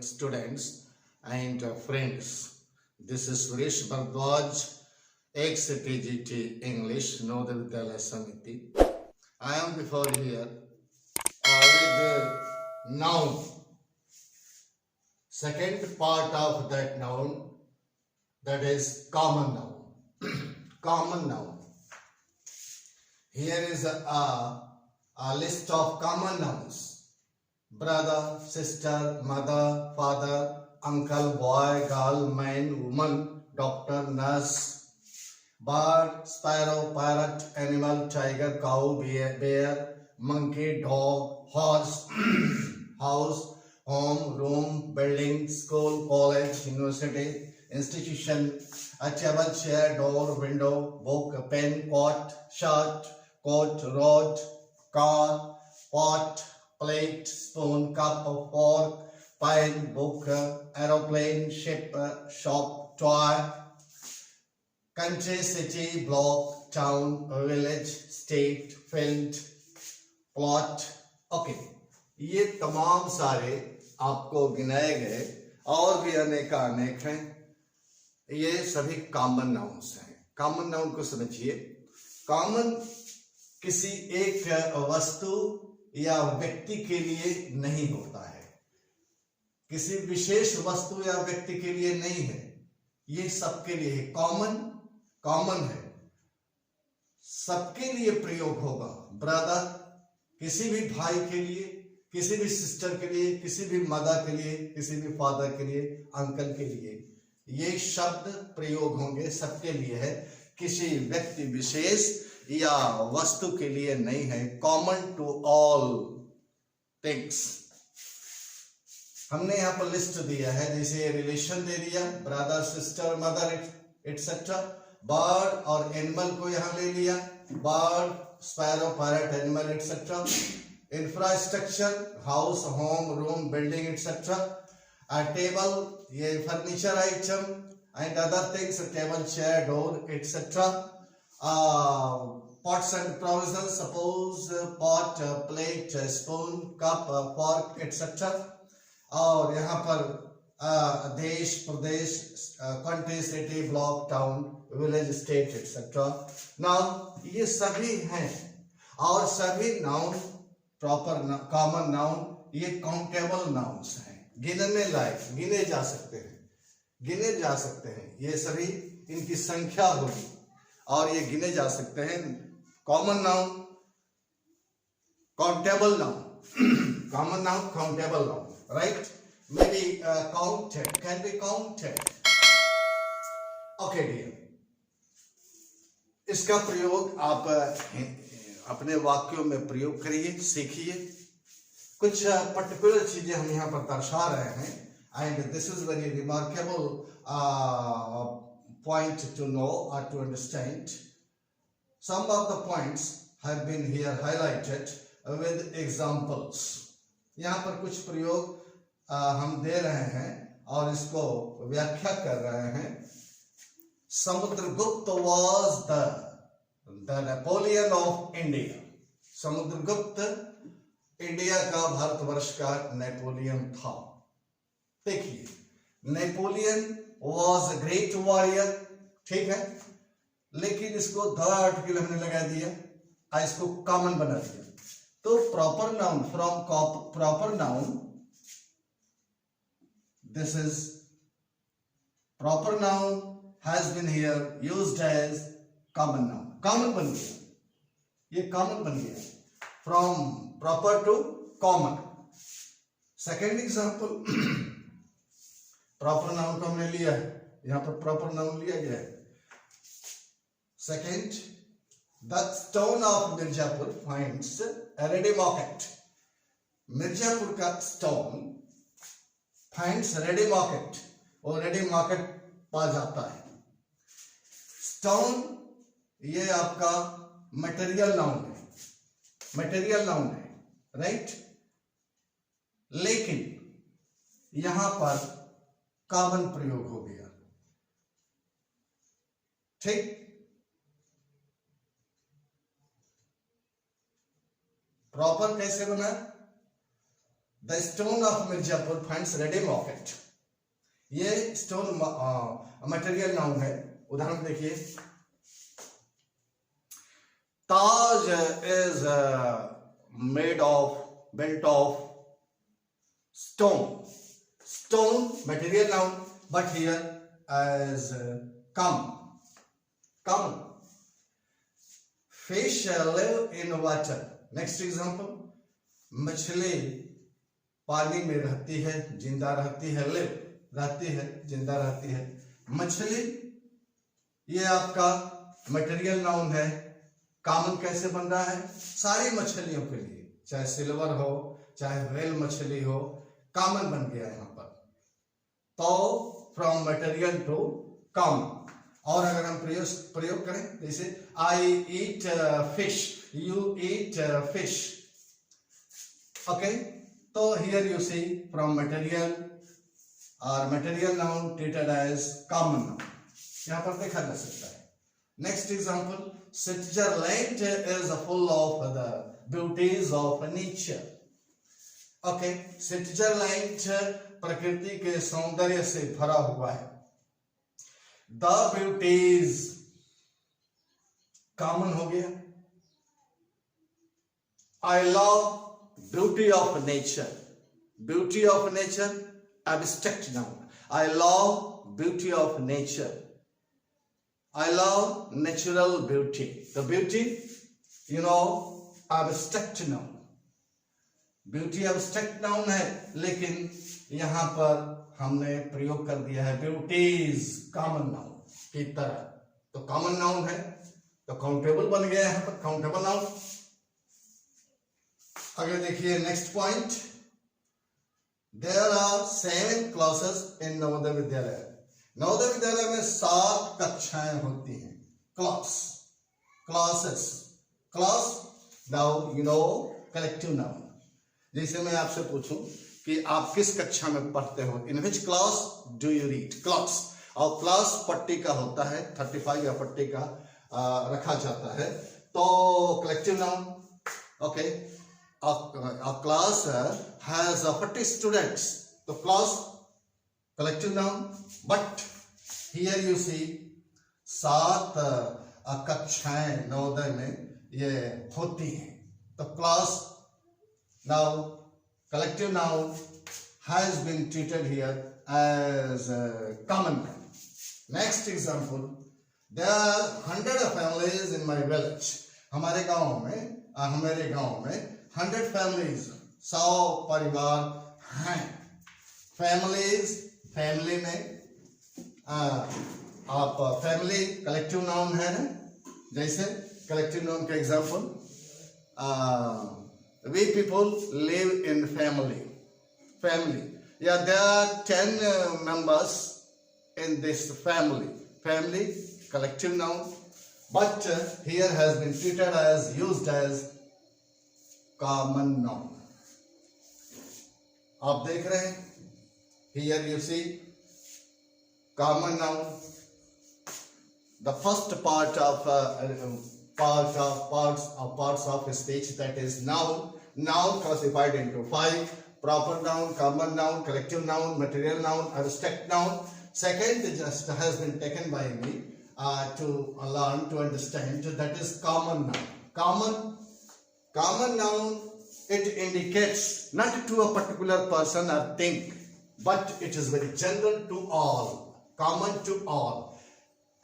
students and friends. This is Suresh Bhardwaj, ex-TGT English, Nodha Vidyalaya Samiti. I am before here with the noun. Second part of that noun, that is common noun. Common noun. Here is a list of common nouns. Brother, sister, mother, father, uncle, boy, girl, man, woman, doctor, nurse, bird, sparrow, parrot, animal, tiger, cow, bear, monkey, dog, horse, house, home, room, building, school, college, university, institution, a table, chair, door, window, book, pen, coat, shirt, coat, rod, car, pot, plate, spoon, cup, fork, pen, book, aeroplane, ship, shop, toy, country, city, block, town, village, state, field, plot. Okay, ये तमाम सारे आपको गिनाए गए और भी अनेक हैं। ये सभी कॉमन नाउन्स हैं। कॉमन नाउन को समझिए। कॉमन किसी एक वस्तु या व्यक्ति के लिए नहीं होता है, किसी विशेष वस्तु या व्यक्ति के लिए नहीं है, ये सबके लिए है। कॉमन है, सबके लिए प्रयोग होगा। ब्रदर किसी भी भाई के लिए, किसी भी सिस्टर के लिए, किसी भी मदर के लिए, किसी भी फादर के लिए, अंकल के लिए, ये शब्द प्रयोग होंगे, सबके लिए है, किसी व्यक्ति विशेष या वस्तु के लिए नहीं है। Common to all things. हमने यहाँ पर लिस्ट दिया है, जैसे रिलेशन दे दिया, brother, sister, mother, etcetera. Bird और एनिमल को यहाँ ले लिया, bird, sparrow, parrot, animal, etcetera. Infrastructure, house, home, room, building, etcetera. Table, ये furniture item, and other things, table, chair, door, etcetera. Pots and provisions, suppose pot, plate, spoon, cup, fork, etc. और यहाँ पर देश, प्रदेश, country, city, block, town, village, state, etc. Noun ये सभी हैं और सभी नाउन प्रॉपर कॉमन नाउन, ये काउंटेबल नाउन्स हैं, गिनने लायक, गिने जा सकते हैं। ये सभी इनकी संख्या होगी और ये गिने जा सकते हैं। Common noun, countable noun, common noun, countable noun, right? May be counted, can be counted. Okay dear, इसका प्रयोग आप अपने वाक्यों में प्रयोग करिए, सीखिए। कुछ पर्टिकुलर चीजें हम यहाँ पर दर्शा रहे हैं, and this is very remarkable point to know or to understand. Some of the points have been here highlighted with examples. यहाँ पर कुछ प्रयोग हम दे रहे हैं और इसको व्याख्या कर रहे हैं। Samudragupta was the Napoleon of India. Samudragupta India का, भारतवर्ष का नेपोलियन था। देखिए, Napoleon was a great warrior, ठीक है, लेकिन इसको द आर्टिकल हमने लगा दिया, इसको कॉमन बना दिया। तो proper noun, from proper noun, this is proper noun has been here used as common noun. Common बन गया, ये कॉमन बन गया, from proper to common. Second example, proper noun को हमने लिया है, यहां पर प्रॉपर नाउन लिया गया है। Second, the stone of Mirzapur finds a ready market. Mirzapur का स्टोन फाइंड्स रेडी मार्केट, और रेडी मार्केट पा जाता है। स्टोन ये आपका मटेरियल नाउन है, राइट? लेकिन यहां पर कॉमन प्रयोग हो गया, ठीक? प्रॉपर कैसे बना? The stone of Mirzapur finds ready market. ये स्टोन मटेरियल नाउन है। उदाहरण देखिए, Taj is made of built of stone. Stone material noun, but here as common. Fish live in water. Next example, मछली पानी में रहती है, जिंदा रहती है, live रहती है, जिंदा रहती है। मछली ये आपका मटेरियल नाउन है। कॉमन कैसे बन रहा है? सारी मछलियों के लिए, चाहे सिल्वर हो चाहे व्हेल मछली हो, कॉमन बन गया यहाँ पर। तो फ्रॉम मटेरियल टू कॉमन। और अगर हम प्रयोग करें, जैसे I eat fish, you eat fish, okay. तो here you see from material और material noun treated as common noun, यहाँ पर देखा जा सकता है। Next example, Switzerland is full of the beauties of nature. Okay, Switzerland प्रकृति के सौंदर्य से भरा हुआ है। द ब्यूटीज कॉमन हो गया। I love beauty of nature. Beauty of nature abstract noun. I love beauty of nature. I love natural beauty. The beauty, you know, abstract noun. Beauty abstract noun है, लेकिन यहाँ पर हमने प्रयोग कर दिया है beauties common noun की तरह। तो common noun है, तो countable बन गया यहाँ पर, countable noun। आगे देखिए next point, there are 7 classes in Navodaya Vidyalaya. Navodaya Vidyalaya में 7 कक्षाएं होती हैं। Classes, class now you know collective noun. जैसे मैं आपसे पूछूं कि आप किस कक्षा में पढ़ते हो, in which class do you read, class. और क्लास पट्टी का होता है, 35 या पट्टी का रखा जाता है, तो collective noun. Okay, a class has 40 students, तो class collective noun, but here you see 7 कक्षाएं नवोदय में ये होती हैं। तो class now collective noun has been treated here as common noun. Next example, there are 100 families in my village. हमारे गांव में 100 families, 100 परिवार हैं। families, फैमिली में आप फैमिली कलेक्टिव नाउन है ना, जैसे कलेक्टिव नाउन का example, we people live in family, या there are 10 members in this family collective noun, but here has been treated as used as common noun. आप देख रहे हैं, here you see common noun. The first part of parts of speech, that is noun classified into 5: proper noun, common noun, collective noun, material noun, abstract noun. Second just has been taken by me to learn, to understand, that is common noun. Common noun, it indicates not to a particular person or thing, but it is very general to all, common to all.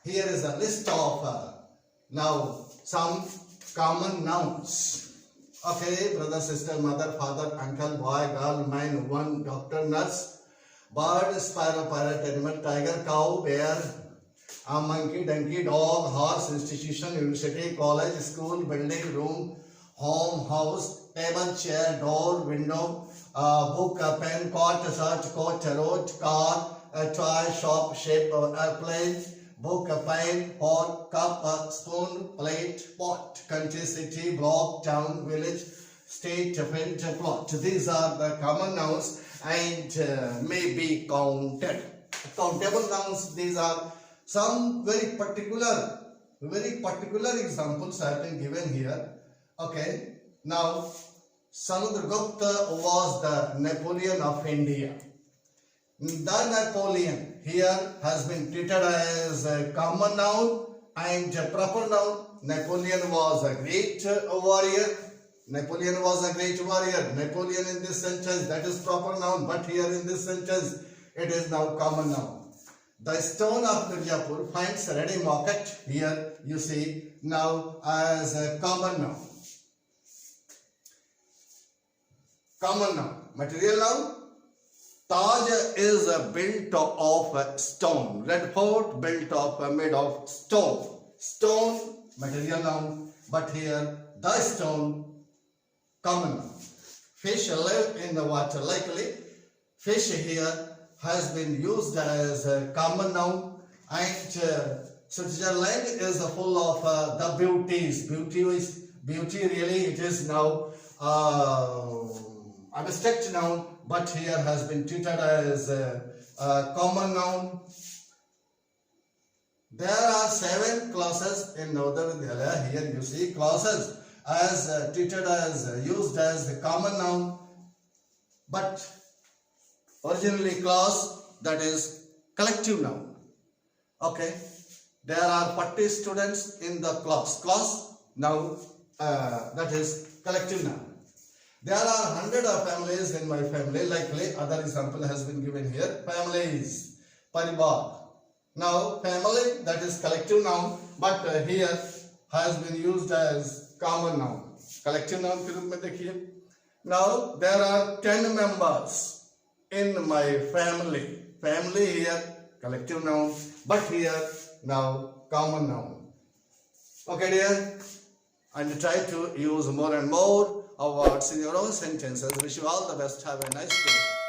Here is a list of now some common nouns. Okay, brother, sister, mother, father, uncle, boy, girl, man, woman, doctor, nurse, bird, sparrow, parrot, animal, tiger, cow, bear, a monkey, donkey, dog, horse, institution, university, college, school, building, room, home, house, table, chair, door, window, book, pen, coat, shirt, coat, road, car, toy, shop, shape, airplane, book, pen, pot, cup, spoon, plate, pot, country, city, block, town, village, state, field, plot. These are the common nouns and may be counted. Countable nouns, these are some very particular examples have been given here. Okay, now Samudragupta was the Napoleon of India. The Napoleon here has been treated as a common noun and a proper noun. Napoleon was a great warrior. Napoleon was a great warrior. Napoleon in this sentence, that is proper noun, but here in this sentence, it is now common noun. The stone of Mirzapur finds a ready market. Here you see now as a common noun. Common noun. Material noun. Taj is built of stone. Red Fort built of made of stone. Stone, material noun, but here the stone, common noun. Fish live in the water. Likely, fish here has been used as a common noun, and Switzerland is full of the beauties. Beauty really it is now abstract noun, but here has been treated as a common noun. There are 7 clauses in Navodaya Vidyalaya. Here you see clauses as treated as used as the common noun, but originally clause, that is collective noun. Okay, there are 40 students in the class. Class now that is collective noun. There are 100 of families in my family. Likely other example has been given here. Families, parivar. Now family, that is collective noun, but here has been used as common noun. Collective noun के रूप में देखिए. Now there are 10 members in my family. Family here collective noun, but here now common noun. Okay dear, and try to use more and more of words in your own sentences. Wish you all the best. Have a nice day.